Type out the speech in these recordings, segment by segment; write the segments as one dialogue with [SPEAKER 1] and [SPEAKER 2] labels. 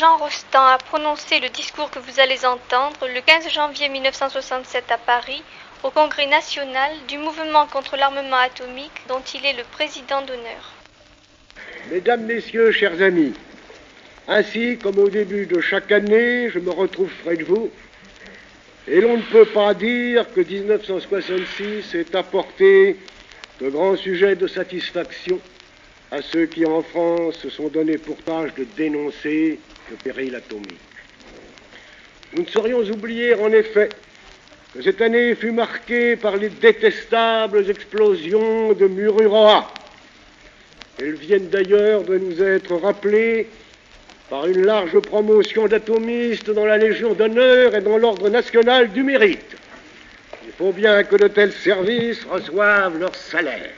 [SPEAKER 1] Jean Rostand a prononcé le discours que vous allez entendre le 15 janvier 1967 à Paris, au Congrès national du mouvement contre l'armement atomique dont il est le président d'honneur.
[SPEAKER 2] Mesdames, Messieurs, chers amis, ainsi comme au début de chaque année, je me retrouve près de vous, et l'on ne peut pas dire que 1966 ait apporté de grands sujets de satisfaction à ceux qui, en France, se sont donné pour tâche de dénoncer le péril atomique. Nous ne saurions oublier, en effet, que cette année fut marquée par les détestables explosions de Mururoa. Elles viennent d'ailleurs de nous être rappelées par une large promotion d'atomistes dans la Légion d'honneur et dans l'Ordre national du mérite. Il faut bien que de tels services reçoivent leur salaire.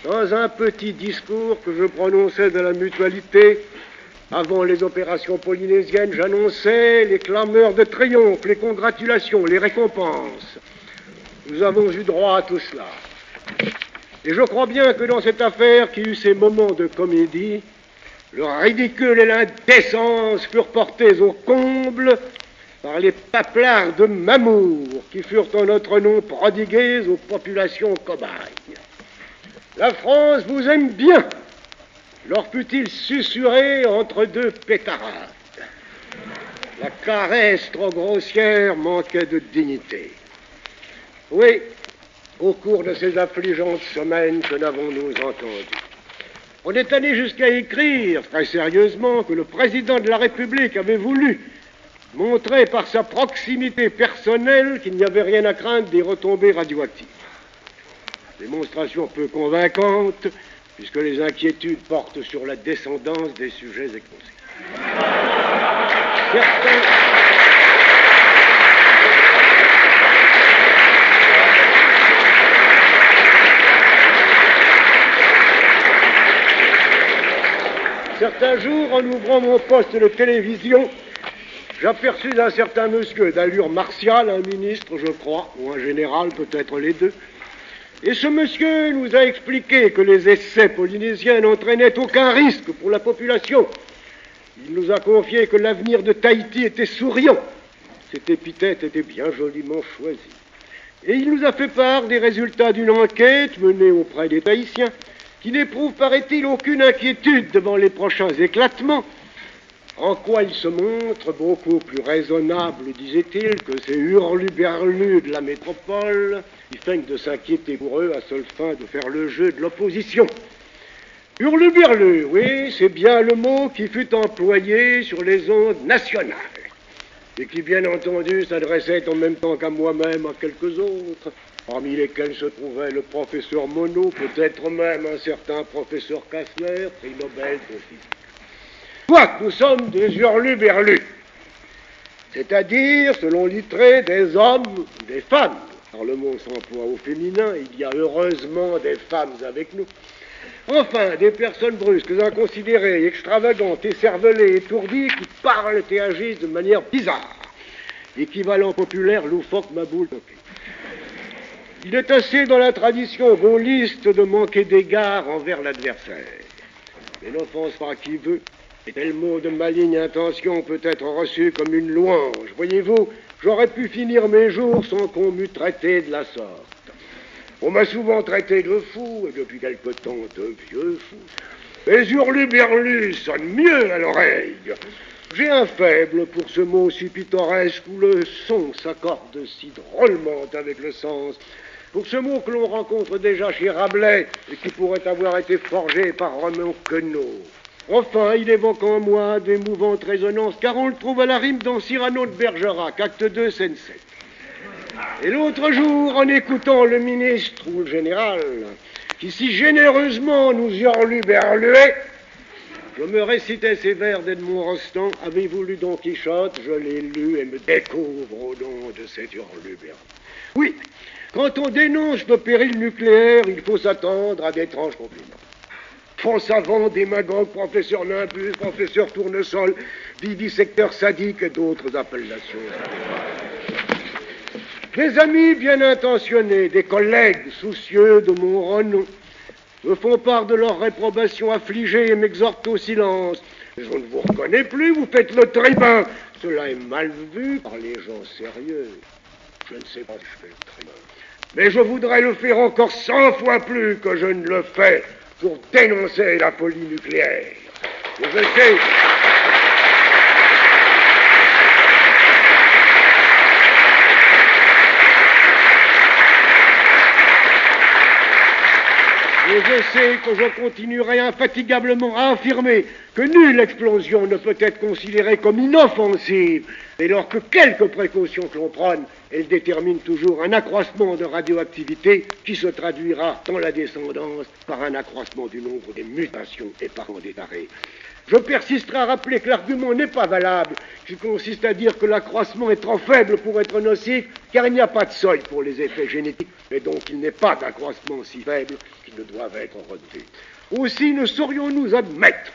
[SPEAKER 2] Dans un petit discours que je prononçais de la Mutualité, avant les opérations polynésiennes, j'annonçais les clameurs de triomphe, les congratulations, les récompenses. Nous avons eu droit à tout cela. Et je crois bien que dans cette affaire qui eut ses moments de comédie, le ridicule et l'indécence furent portés au comble par les paplards de Mamour qui furent en notre nom prodigués aux populations cobayes. La France vous aime bien, leur fut-il susurré entre deux pétarades. La caresse trop grossière manquait de dignité. Oui, au cours de ces affligeantes semaines, que n'avons-nous entendu? On est allé jusqu'à écrire, très sérieusement, que le président de la République avait voulu montrer par sa proximité personnelle qu'il n'y avait rien à craindre des retombées radioactives. Démonstration peu convaincante, puisque les inquiétudes portent sur la descendance des sujets exposés. Certains jours, en ouvrant mon poste de télévision, j'aperçus un certain monsieur d'allure martiale, un ministre, je crois, ou un général, peut-être les deux. Et ce monsieur nous a expliqué que les essais polynésiens n'entraînaient aucun risque pour la population. Il nous a confié que l'avenir de Tahiti était souriant. Cette épithète était bien joliment choisie. Et il nous a fait part des résultats d'une enquête menée auprès des Tahitiens qui n'éprouvent, paraît-il, aucune inquiétude devant les prochains éclatements, en quoi il se montre beaucoup plus raisonnable, disait-il, que ces hurluberlus de la métropole qui feignent de s'inquiéter pour eux à seule fin de faire le jeu de l'opposition. Hurluberlus, oui, c'est bien le mot qui fut employé sur les ondes nationales et qui, bien entendu, s'adressait en même temps qu'à moi-même à quelques autres, parmi lesquels se trouvait le professeur Monod, peut-être même un certain professeur Kastner, prix Nobel de physique. Soit nous sommes des hurluberlus, c'est-à-dire, selon Littré, des hommes ou des femmes, car le mot s'emploie au féminin, il y a heureusement des femmes avec nous. Enfin, des personnes brusques, inconsidérées, extravagantes, écervelées, étourdies, qui parlent et agissent de manière bizarre. Équivalent populaire, loufoque, maboule, toqué. Il est assez dans la tradition gaulliste de manquer d'égard envers l'adversaire. Mais n'offense pas qui veut, et tel mot de maligne intention peut être reçu comme une louange. Voyez-vous, j'aurais pu finir mes jours sans qu'on m'eût traité de la sorte. On m'a souvent traité de fou, et depuis quelque temps de vieux fou. Mais hurluberlus sonne mieux à l'oreille. J'ai un faible pour ce mot si pittoresque où le son s'accorde si drôlement avec le sens. Pour ce mot que l'on rencontre déjà chez Rabelais et qui pourrait avoir été forgé par Romain Queneau. Enfin, il évoque en moi d'émouvantes résonances, car on le trouve à la rime dans Cyrano de Bergerac, acte 2, scène 7. Et l'autre jour, en écoutant le ministre ou le général, qui si généreusement nous hurluberluait, je me récitais ces vers d'Edmond Rostand. Avez-vous lu Don Quichotte? Je l'ai lu et me découvre au nom de cet hurluberlu. Oui, quand on dénonce le péril nucléaire, il faut s'attendre à d'étranges compliments. Faux savant, démagogue, professeur Nimbus, professeur Tournesol, vivisecteur sadique et d'autres appellations. Des amis bien intentionnés, des collègues soucieux de mon renom, me font part de leur réprobation affligée et m'exhortent au silence. Je ne vous reconnais plus, vous faites le tribun. Cela est mal vu par les gens sérieux. Je ne sais pas si je fais le tribun. Mais je voudrais le faire encore 100 fois plus que je ne le fais pour dénoncer la folie nucléaire. Et je sais... Et je sais que je continuerai infatigablement à affirmer que nulle explosion ne peut être considérée comme inoffensive, dès lors que quelque précaution que l'on prenne, elle détermine toujours un accroissement de radioactivité qui se traduira dans la descendance par un accroissement du nombre des mutations et par des arrêts. Je persisterai à rappeler que l'argument n'est pas valable, qui consiste à dire que l'accroissement est trop faible pour être nocif, car il n'y a pas de seuil pour les effets génétiques, et donc il n'est pas d'accroissement si faible qu'ils ne doivent être redoutés. Aussi ne saurions-nous admettre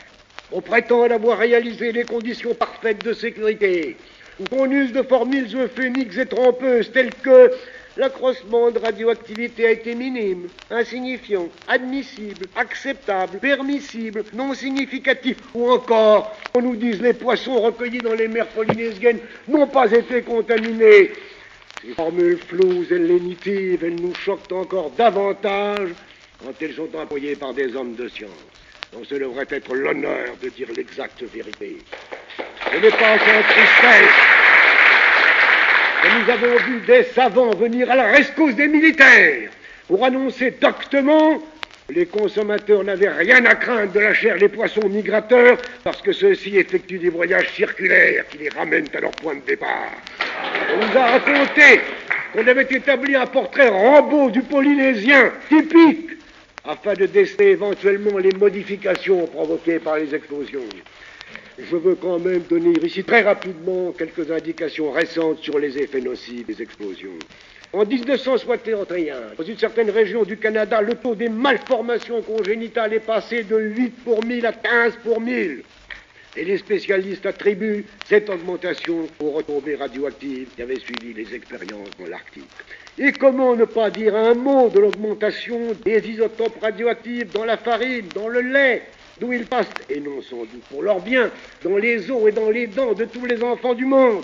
[SPEAKER 2] qu'on prétende avoir réalisé les conditions parfaites de sécurité, ou qu'on use de formules euphémiques et trompeuses telles que l'accroissement de radioactivité a été minime, insignifiant, admissible, acceptable, permissible, non significatif, ou encore on nous dise les poissons recueillis dans les mers polynésiennes n'ont pas été contaminés. Ces formules floues et lénitives, elles nous choquent encore davantage quand elles sont employées par des hommes de science, dont ce devrait être l'honneur de dire l'exacte vérité. Ce n'est pas sans tristesse que nous avons vu des savants venir à la rescousse des militaires pour annoncer doctement que les consommateurs n'avaient rien à craindre de la chair des poissons migrateurs parce que ceux-ci effectuent des voyages circulaires qui les ramènent à leur point de départ. On nous a raconté qu'on avait établi un portrait Rambo du Polynésien typique afin de déceler éventuellement les modifications provoquées par les explosions. Je veux quand même donner ici très rapidement quelques indications récentes sur les effets nocifs des explosions. En 1961, dans une certaine région du Canada, le taux des malformations congénitales est passé de 8 pour 1000 à 15 pour 1000. Et les spécialistes attribuent cette augmentation aux retombées radioactives qui avaient suivi les expériences dans l'Arctique. Et comment ne pas dire un mot de l'augmentation des isotopes radioactifs dans la farine, dans le lait, d'où ils passent, et non sans doute pour leur bien, dans les os et dans les dents de tous les enfants du monde.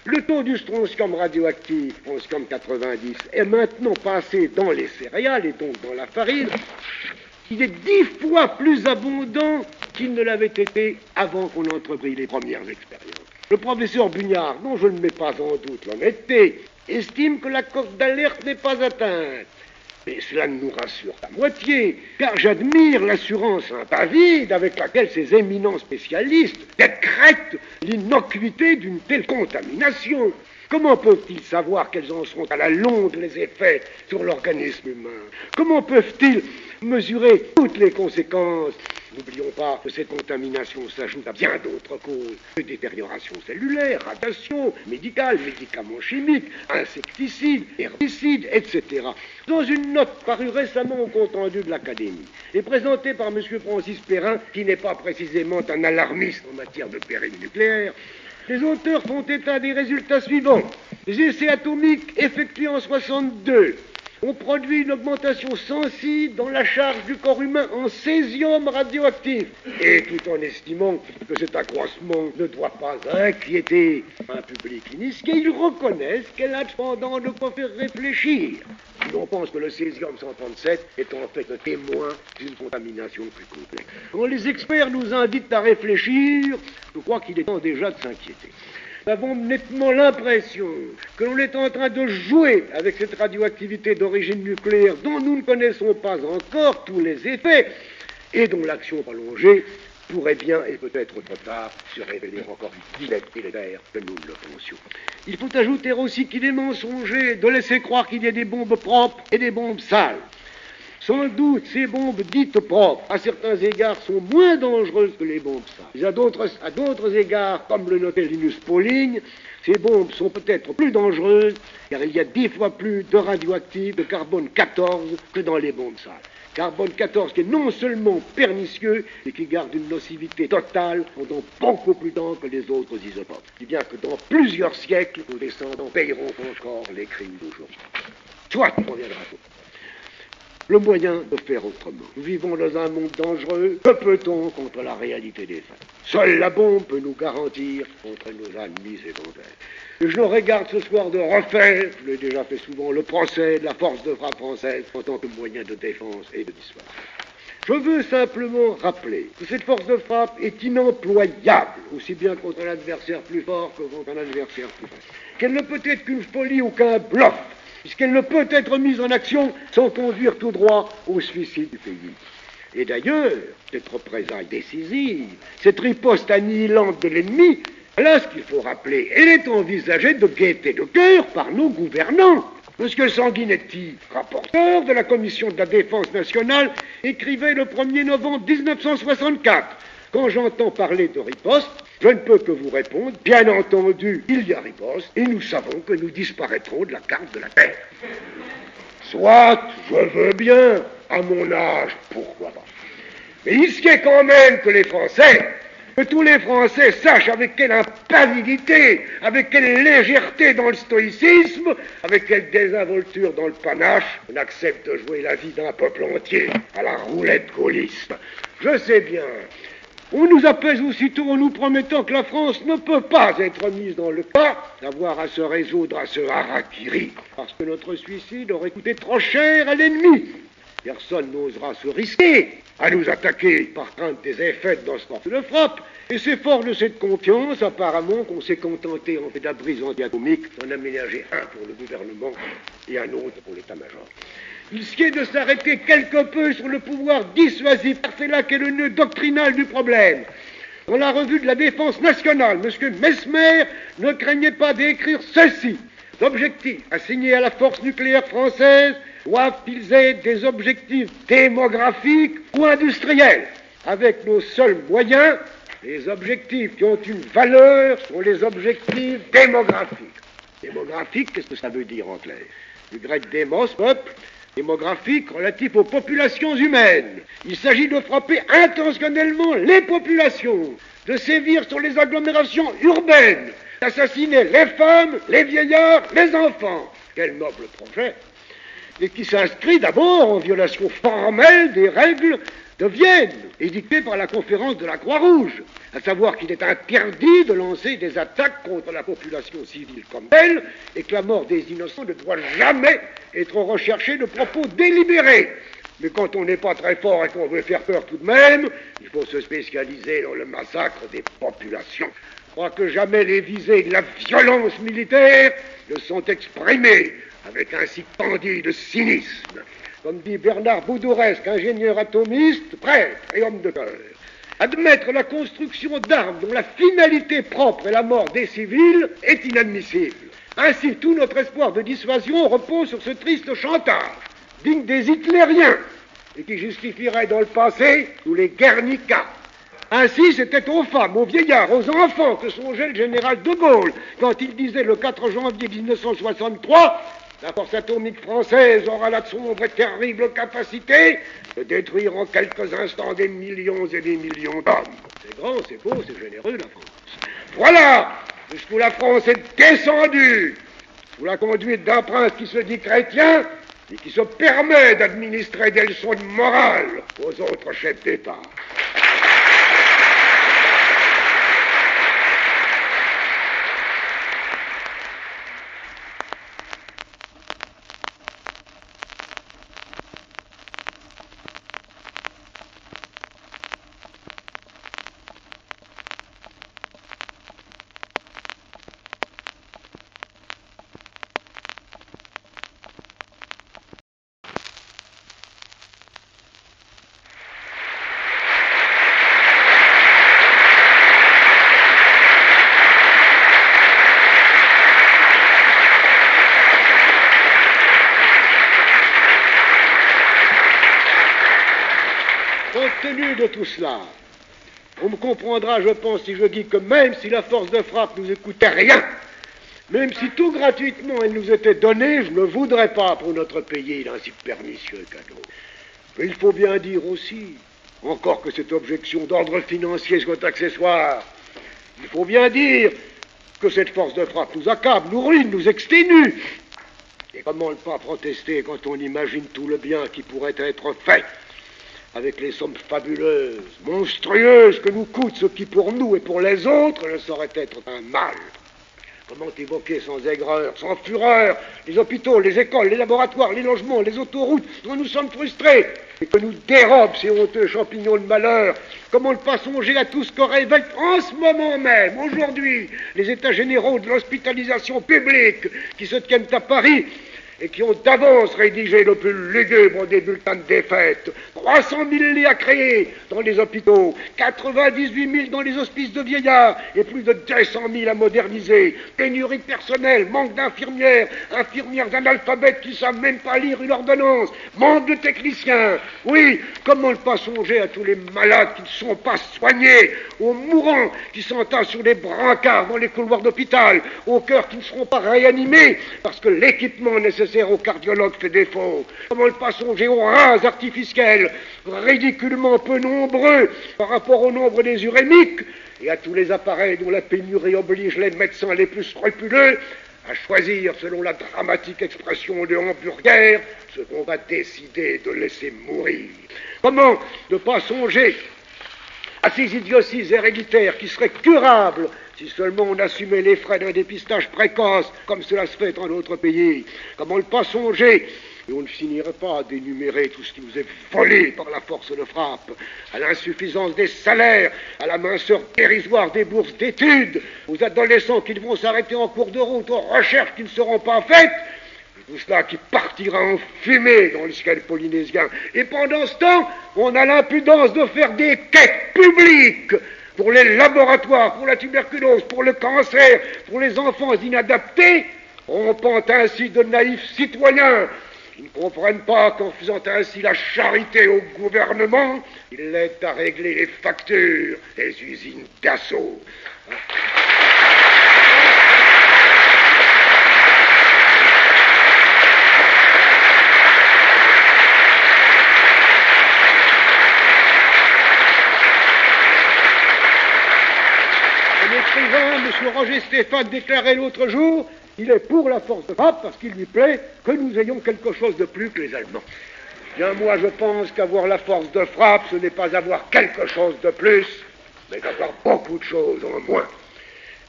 [SPEAKER 2] Le taux du strontium radioactif, strontium 90, est maintenant passé dans les céréales et donc dans la farine. Il est 10 fois plus abondant qu'il ne l'avait été avant qu'on entreprit les premières expériences. Le professeur Bugnard, dont je ne mets pas en doute l'honnêteté, estime que la cote d'alerte n'est pas atteinte. Mais cela ne nous rassure qu'à moitié, car j'admire l'assurance impavide avec laquelle ces éminents spécialistes décrètent l'innocuité d'une telle contamination. Comment peuvent-ils savoir quels en seront à la longue les effets sur l'organisme humain? Comment peuvent-ils mesurer toutes les conséquences? N'oublions pas que cette contamination s'ajoute à bien d'autres causes. Détérioration cellulaire, radiation, médicale, médicaments chimiques, insecticides, herbicides, etc. Dans une note parue récemment au compte-rendu de l'Académie et présentée par M. Francis Perrin, qui n'est pas précisément un alarmiste en matière de péril nucléaire, les auteurs font état des résultats suivants. Les essais atomiques effectués en 1962 ont produit une augmentation sensible dans la charge du corps humain en césium radioactif. Et tout en estimant que cet accroissement ne doit pas inquiéter un public initié, ils reconnaissent qu'elle a cependant de quoi faire réfléchir. On pense que le césium 137 est en fait un témoin d'une contamination plus complexe. Quand les experts nous invitent à réfléchir, je crois qu'il est temps déjà de s'inquiéter. Nous avons nettement l'impression que l'on est en train de jouer avec cette radioactivité d'origine nucléaire dont nous ne connaissons pas encore tous les effets et dont l'action prolongée pourrait bien, et peut-être trop tard, se révéler encore plus délétère que nous ne le pensions. Il faut ajouter aussi qu'il est mensonger de laisser croire qu'il y a des bombes propres et des bombes sales. Sans doute, ces bombes dites propres, à certains égards, sont moins dangereuses que les bombes sales. Mais à d'autres égards, comme le notait Linus Pauling, ces bombes sont peut-être plus dangereuses, car il y a 10 fois plus de radioactifs, de carbone 14, que dans les bombes sales. Carbone 14 qui est non seulement pernicieux, mais qui garde une nocivité totale pendant beaucoup plus de temps que les autres isotopes. Si bien que dans plusieurs siècles, nos descendants payeront encore les crimes d'aujourd'hui. Soit, on reviendra. le moyen de faire autrement. Nous vivons dans un monde dangereux. Que peut-on contre la réalité des faits? Seule la bombe peut nous garantir contre nos ennemis secondaires. Et je n'aurais garde ce soir de refaire, je l'ai déjà fait souvent, le procès de la force de frappe française en tant que moyen de défense et de dissuasion. Je veux simplement rappeler que cette force de frappe est inemployable, aussi bien contre un adversaire plus fort que contre un adversaire plus faible. Qu'elle ne peut être qu'une folie ou qu'un bluff, puisqu'elle ne peut être mise en action sans conduire tout droit au suicide du pays. Et d'ailleurs, cette représaille décisive, cette riposte annihilante de l'ennemi, là ce qu'il faut rappeler, elle est envisagée de gaieté de cœur par nos gouvernants. M. Sanguinetti, rapporteur de la Commission de la Défense nationale, écrivait le 1er novembre 1964. Quand j'entends parler de riposte, je ne peux que vous répondre, bien entendu, il y a riposte, et nous savons que nous disparaîtrons de la carte de la Terre. Soit, je veux bien, à mon âge, pourquoi pas. Mais il se est quand même que les Français, que tous les Français sachent avec quelle impavidité, avec quelle légèreté dans le stoïcisme, avec quelle désinvolture dans le panache, on accepte de jouer la vie d'un peuple entier à la roulette gaulliste. Je sais bien, on nous apaise aussitôt en nous promettant que la France ne peut pas être mise dans le cas d'avoir à se résoudre à ce harakiri, parce que notre suicide aurait coûté trop cher à l'ennemi. Personne n'osera se risquer à nous attaquer par crainte des effets de notre force de frappe. Et c'est fort de cette confiance, apparemment, qu'on s'est contenté, en fait d'abris anti-atomiques, d'en aménager un pour le gouvernement et un autre pour l'état-major. Il sied de s'arrêter quelque peu sur le pouvoir dissuasif, car c'est là qu'est le nœud doctrinal du problème. Dans la revue de la Défense nationale, M. Mesmer ne craignait pas d'écrire ceci. L'objectif assigné à la force nucléaire française doivent-ils être des objectifs démographiques ou industriels? Avec nos seuls moyens, les objectifs qui ont une valeur sont les objectifs démographiques. Démographique, qu'est-ce que ça veut dire en clair? Du grec démos, peuple, démographique relatif aux populations humaines. Il s'agit de frapper intentionnellement les populations, de sévir sur les agglomérations urbaines, d'assassiner les femmes, les vieillards, les enfants. Quel noble projet! Et qui s'inscrit d'abord en violation formelle des règles de Vienne, édictées par la conférence de la Croix-Rouge, à savoir qu'il est interdit de lancer des attaques contre la population civile comme telle, et que la mort des innocents ne doit jamais être recherchée de propos délibérés. Mais quand on n'est pas très fort et qu'on veut faire peur tout de même, il faut se spécialiser dans le massacre des populations. Je crois que jamais les visées de la violence militaire ne sont exprimées avec un si candide cynisme. Comme dit Bernard Boudouresque, ingénieur atomiste, prêtre et homme de cœur. Admettre la construction d'armes dont la finalité propre est la mort des civils est inadmissible. Ainsi, tout notre espoir de dissuasion repose sur ce triste chantage, digne des hitlériens, et qui justifierait dans le passé tous les Guernica. Ainsi, c'était aux femmes, aux vieillards, aux enfants que songeait le général de Gaulle quand il disait le 4 janvier 1963 « La force atomique française aura la sombre et terrible capacité de détruire en quelques instants des millions et des millions d'hommes. » C'est grand, c'est beau, c'est généreux, la France. Voilà jusqu'où la France est descendue, sous la conduite d'un prince qui se dit chrétien et qui se permet d'administrer des leçons de morale aux autres chefs d'État. Compte tenu de tout cela, on me comprendra, je pense, si je dis que même si la force de frappe nous coûtait rien, même si tout gratuitement elle nous était donnée, je ne voudrais pas pour notre pays d'un si pernicieux cadeau. Mais il faut bien dire aussi, encore que cette objection d'ordre financier soit accessoire, il faut bien dire que cette force de frappe nous accable, nous ruine, nous exténue. Et comment ne pas protester quand on imagine tout le bien qui pourrait être fait avec les sommes fabuleuses, monstrueuses que nous coûte ce qui pour nous et pour les autres ne saurait être un mal. Comment évoquer sans aigreur, sans fureur, les hôpitaux, les écoles, les laboratoires, les logements, les autoroutes dont nous sommes frustrés et que nous dérobent ces honteux champignons de malheur. Comment ne pas songer à tout ce que révèlent en ce moment même, aujourd'hui, les états généraux de l'hospitalisation publique qui se tiennent à Paris et qui ont d'avance rédigé le plus lugubre des bulletins de défaite. 300 000 lits à créer dans les hôpitaux, 98 000 dans les hospices de vieillards et plus de 200 000 à moderniser. Pénurie de personnel, manque d'infirmières, infirmières analphabètes qui ne savent même pas lire une ordonnance, manque de techniciens. Oui, comment ne pas songer à tous les malades qui ne sont pas soignés, aux mourants qui s'entassent sur les brancards dans les couloirs d'hôpital, aux cœurs qui ne seront pas réanimés parce que l'équipement nécessaire aux cardiologues fait défaut. Comment ne pas songer aux reins artificiels, ridiculement peu nombreux par rapport au nombre des urémiques, et à tous les appareils dont la pénurie oblige les médecins les plus scrupuleux à choisir, selon la dramatique expression de Hamburger, ce qu'on va décider de laisser mourir. Comment ne pas songer à ces idioties héréditaires qui seraient curables si seulement on assumait les frais d'un dépistage précoce, comme cela se fait dans d'autres pays. Comment ne pas songer, et on ne finirait pas d'énumérer tout ce qui nous est volé par la force de frappe, à l'insuffisance des salaires, à la minceur dérisoire des bourses d'études, aux adolescents qui vont s'arrêter en cours de route, aux recherches qui ne seront pas faites, tout cela qui partira en fumée dans le ciel polynésien. Et pendant ce temps, on a l'impudence de faire des quêtes publiques pour les laboratoires, pour la tuberculose, pour le cancer, pour les enfants inadaptés, rompant ainsi de naïfs citoyens qui ne comprennent pas qu'en faisant ainsi la charité au gouvernement, ils l'aident à régler les factures des usines d'assaut. M. Roger Stéphane déclarait l'autre jour, il est pour la force de frappe parce qu'il lui plaît que nous ayons quelque chose de plus que les Allemands. Bien, moi, je pense qu'avoir la force de frappe, ce n'est pas avoir quelque chose de plus, mais d'avoir beaucoup de choses en moins.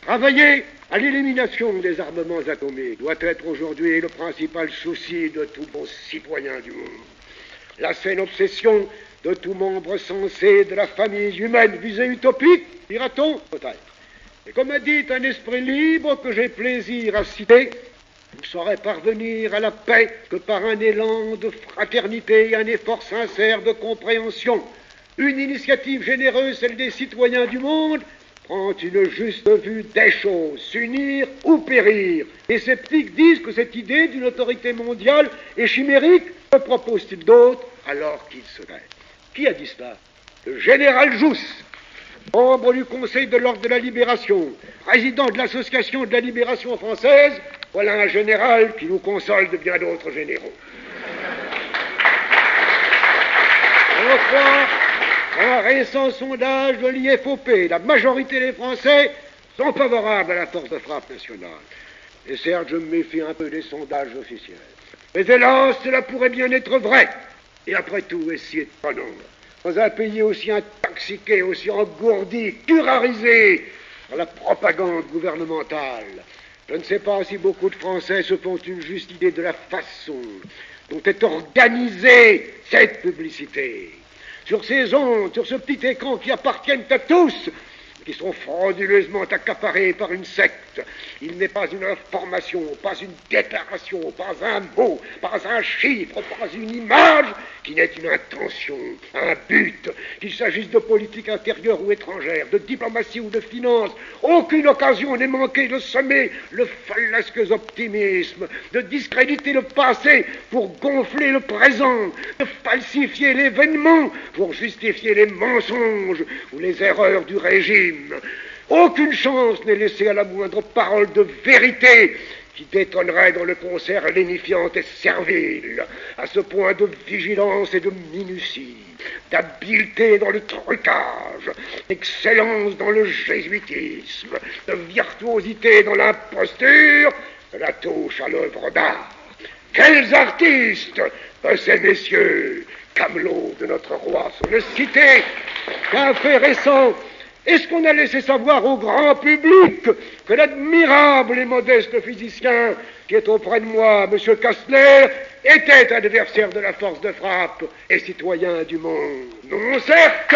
[SPEAKER 2] Travailler à l'élimination des armements atomiques doit être aujourd'hui le principal souci de tout bon citoyen du monde. La saine obsession de tout membre sensé de la famille humaine visée utopique, dira-t-on, peut-être. Et comme a dit un esprit libre que j'ai plaisir à citer, vous saurez parvenir à la paix que par un élan de fraternité et un effort sincère de compréhension. Une initiative généreuse, celle des citoyens du monde, prend une juste vue des choses, s'unir ou périr. Les sceptiques disent que cette idée d'une autorité mondiale est chimérique. Que propose-t-il d'autre alors qu'il se lève? Qui a dit cela? Le général Jousse, membre du Conseil de l'Ordre de la Libération, président de l'Association de la Libération française, voilà un général qui nous console de bien d'autres généraux. On croit un récent sondage de l'IFOP, la majorité des Français sont favorables à la force de frappe nationale. Et certes, je me méfie un peu des sondages officiels. Mais hélas, cela pourrait bien être vrai. Et après tout, est si étonnant. Dans un pays aussi intoxiqué, aussi engourdi, curarisé par la propagande gouvernementale, je ne sais pas si beaucoup de Français se font une juste idée de la façon dont est organisée cette publicité. Sur ces ondes, sur ce petit écran qui appartiennent à tous, qui sont frauduleusement accaparés par une secte. Il n'est pas une information, pas une déclaration, pas un mot, pas un chiffre, pas une image qui n'est une intention, un but, qu'il s'agisse de politique intérieure ou étrangère, de diplomatie ou de finance. Aucune occasion n'est manquée de semer le fallacieux optimisme, de discréditer le passé pour gonfler le présent, de falsifier l'événement pour justifier les mensonges ou les erreurs du régime. Aucune chance n'est laissée à la moindre parole de vérité qui détonnerait dans le concert lénifiant et servile, à ce point de vigilance et de minutie, d'habileté dans le trucage, d'excellence dans le jésuitisme, de virtuosité dans l'imposture, de la touche à l'œuvre d'art. Quels artistes, ces messieurs, camelots de notre roi, sont le cité. Qu'un fait récent, est-ce qu'on a laissé savoir au grand public que l'admirable et modeste physicien qui est auprès de moi, M. Kastner, était adversaire de la force de frappe et citoyen du monde? Non, certes.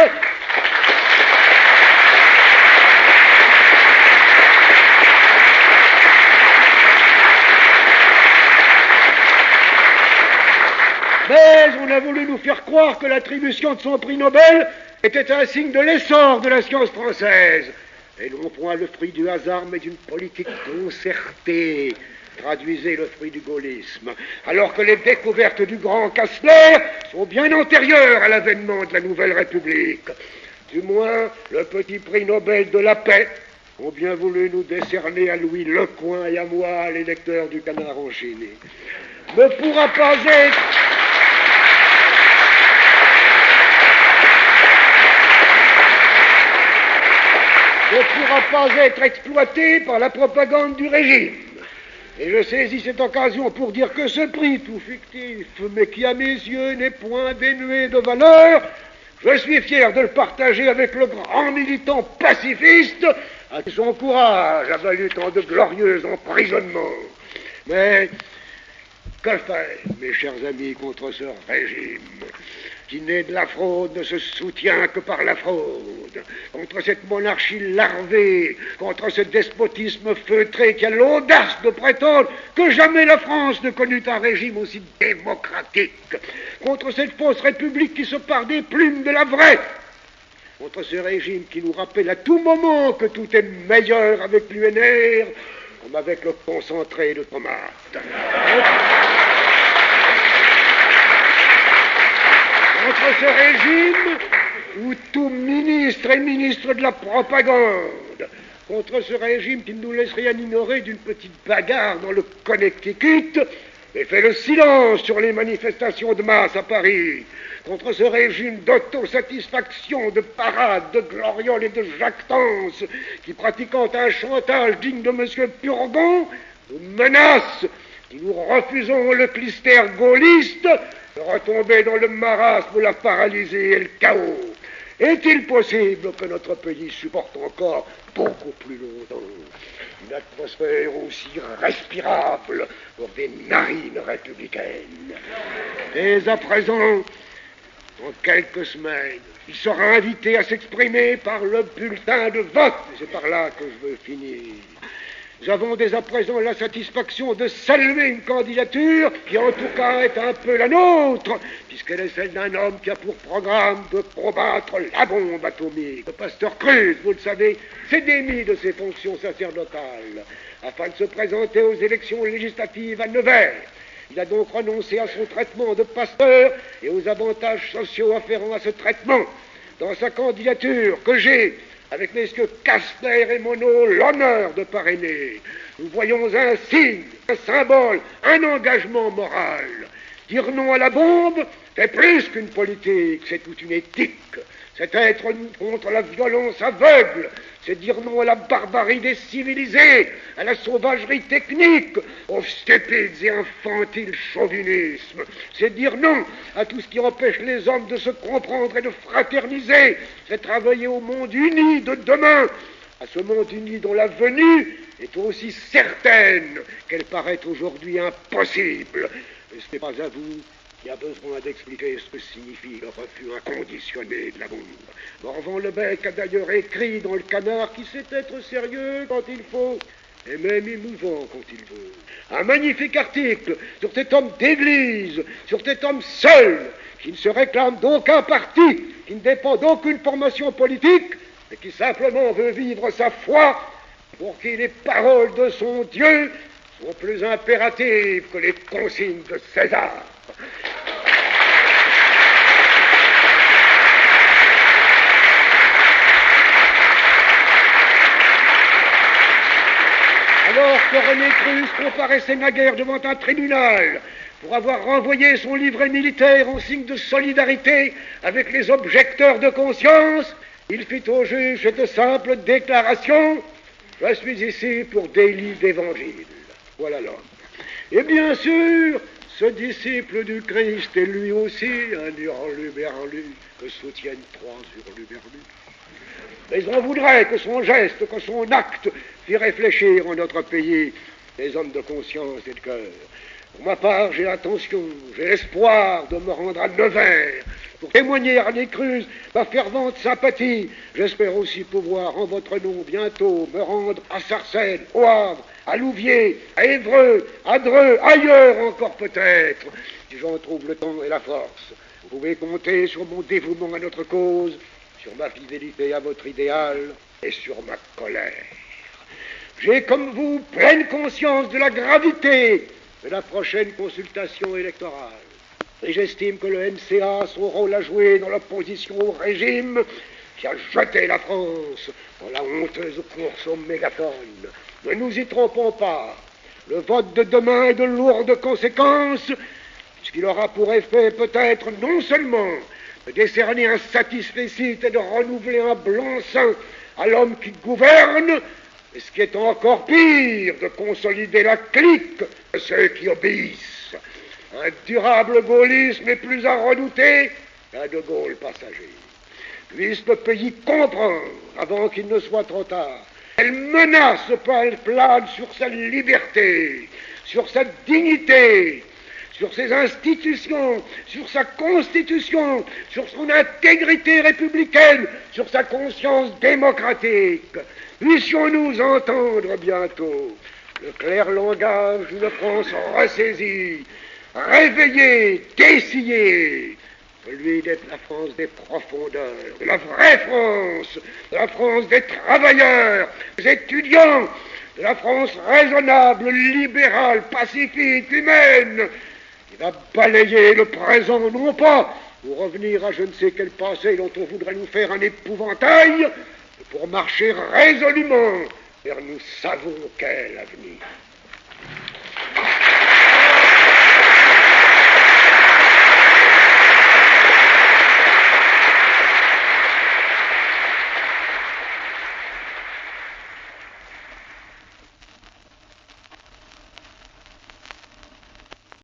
[SPEAKER 2] Mais on a voulu nous faire croire que l'attribution de son prix Nobel était un signe de l'essor de la science française. Et non point le fruit du hasard, mais d'une politique concertée. Traduisez le fruit du gaullisme. Alors que les découvertes du grand Kastner sont bien antérieures à l'avènement de la Nouvelle République. Du moins, le petit prix Nobel de la paix ont bien voulu nous décerner à Louis Lecoing et à moi, les lecteurs du Canard enchaîné. Ne pourra pas être... ne pourra pas être exploité par la propagande du régime. Et je saisis cette occasion pour dire que ce prix, tout fictif, mais qui à mes yeux n'est point dénué de valeur, je suis fier de le partager avec le grand militant pacifiste à qui son courage a valu tant de glorieux emprisonnements. Mais que faire, mes chers amis, contre ce régime qui, né de la fraude, ne se soutient que par la fraude, contre cette monarchie larvée, contre ce despotisme feutré qui a l'audace de prétendre que jamais la France ne connut un régime aussi démocratique, contre cette fausse république qui se pare des plumes de la vraie, contre ce régime qui nous rappelle à tout moment que tout est meilleur avec l'UNR comme avec le concentré de tomates. Contre ce régime où tout ministre est ministre de la propagande, contre ce régime qui ne nous laisse rien ignorer d'une petite bagarre dans le Connecticut et fait le silence sur les manifestations de masse à Paris, contre ce régime d'autosatisfaction, de parade, de gloriole et de jactance qui, pratiquant un chantage digne de M. Purgon, nous menace, qui nous refusons le clistère gaulliste, de retomber dans le marasme, la paralysie et le chaos. Est-il possible que notre pays supporte encore beaucoup plus longtemps une atmosphère aussi respirable pour des narines républicaines? Dès à présent, dans quelques semaines, il sera invité à s'exprimer par le bulletin de vote. C'est par là que je veux finir. Nous avons dès à présent la satisfaction de saluer une candidature qui en tout cas est un peu la nôtre, puisqu'elle est celle d'un homme qui a pour programme de combattre la bombe atomique. Le pasteur Cruz, vous le savez, s'est démis de ses fonctions sacerdotales afin de se présenter aux élections législatives à Nevers. Il a donc renoncé à son traitement de pasteur et aux avantages sociaux afférents à ce traitement. Dans sa candidature que j'ai, avec messieurs Kastner et Monod, l'honneur de parrainer, nous voyons un signe, un symbole, un engagement moral. Dire non à la bombe, c'est plus qu'une politique, c'est toute une éthique. C'est être contre la violence aveugle, c'est dire non à la barbarie des civilisés, à la sauvagerie technique, au stupide et infantile chauvinisme. C'est dire non à tout ce qui empêche les hommes de se comprendre et de fraterniser. C'est travailler au monde uni de demain, à ce monde uni dont la venue est aussi certaine qu'elle paraît aujourd'hui impossible. Et ce n'est pas à vous qui a besoin d'expliquer ce que signifie le refus inconditionné de la bombe. Morvan-Lebec a d'ailleurs écrit dans le Canard qu'il sait être sérieux quand il faut, et même émouvant quand il veut. Un magnifique article sur cet homme d'église, sur cet homme seul, qui ne se réclame d'aucun parti, qui ne dépend d'aucune formation politique, mais qui simplement veut vivre sa foi, pour qui les paroles de son Dieu sont plus impératives que les consignes de César. Alors que René Cruz comparaissait naguère devant un tribunal pour avoir renvoyé son livret militaire en signe de solidarité avec les objecteurs de conscience, il fit au juge cette simple déclaration: « Je suis ici pour délit d'évangile. » Voilà l'homme. Et bien sûr, Ce disciple du Christ est lui aussi un hurluberlu que soutiennent trois hurluberlus. Mais on voudrait que son geste, que son acte fit réfléchir en notre pays les hommes de conscience et de cœur. Pour ma part, j'ai l'intention, j'ai l'espoir de me rendre à Nevers pour témoigner à Nécruz ma fervente sympathie. J'espère aussi pouvoir, en votre nom, bientôt me rendre à Sarcelles, au Havre, à Louviers, à Évreux, à Dreux, ailleurs encore peut-être, si j'en trouve le temps et la force. Vous pouvez compter sur mon dévouement à notre cause, sur ma fidélité à votre idéal et sur ma colère. J'ai, comme vous, pleine conscience de la gravité de la prochaine consultation électorale. Et j'estime que le MCA a son rôle à jouer dans l'opposition au régime qui a jeté la France dans la honteuse course au mégaphone. Ne nous y trompons pas. Le vote de demain est de lourdes conséquences, puisqu'il aura pour effet peut-être non seulement de décerner un satisfecit et de renouveler un blanc-seing à l'homme qui gouverne, mais ce qui est encore pire, de consolider la clique de ceux qui obéissent. Un durable gaullisme est plus à redouter qu'un de Gaulle passager. Puisse le pays comprendre, avant qu'il ne soit trop tard, elle menace, elle plane sur sa liberté, sur sa dignité, sur ses institutions, sur sa constitution, sur son intégrité républicaine, sur sa conscience démocratique. Puissions-nous entendre bientôt le clair langage d'une France ressaisie, réveillée, dessillée, celui d'être la France des profondeurs, de la vraie France, de la France des travailleurs, des étudiants, de la France raisonnable, libérale, pacifique, humaine, qui va balayer le présent, non pas pour revenir à je ne sais quel passé dont on voudrait nous faire un épouvantail, mais pour marcher résolument vers nous savons quel avenir.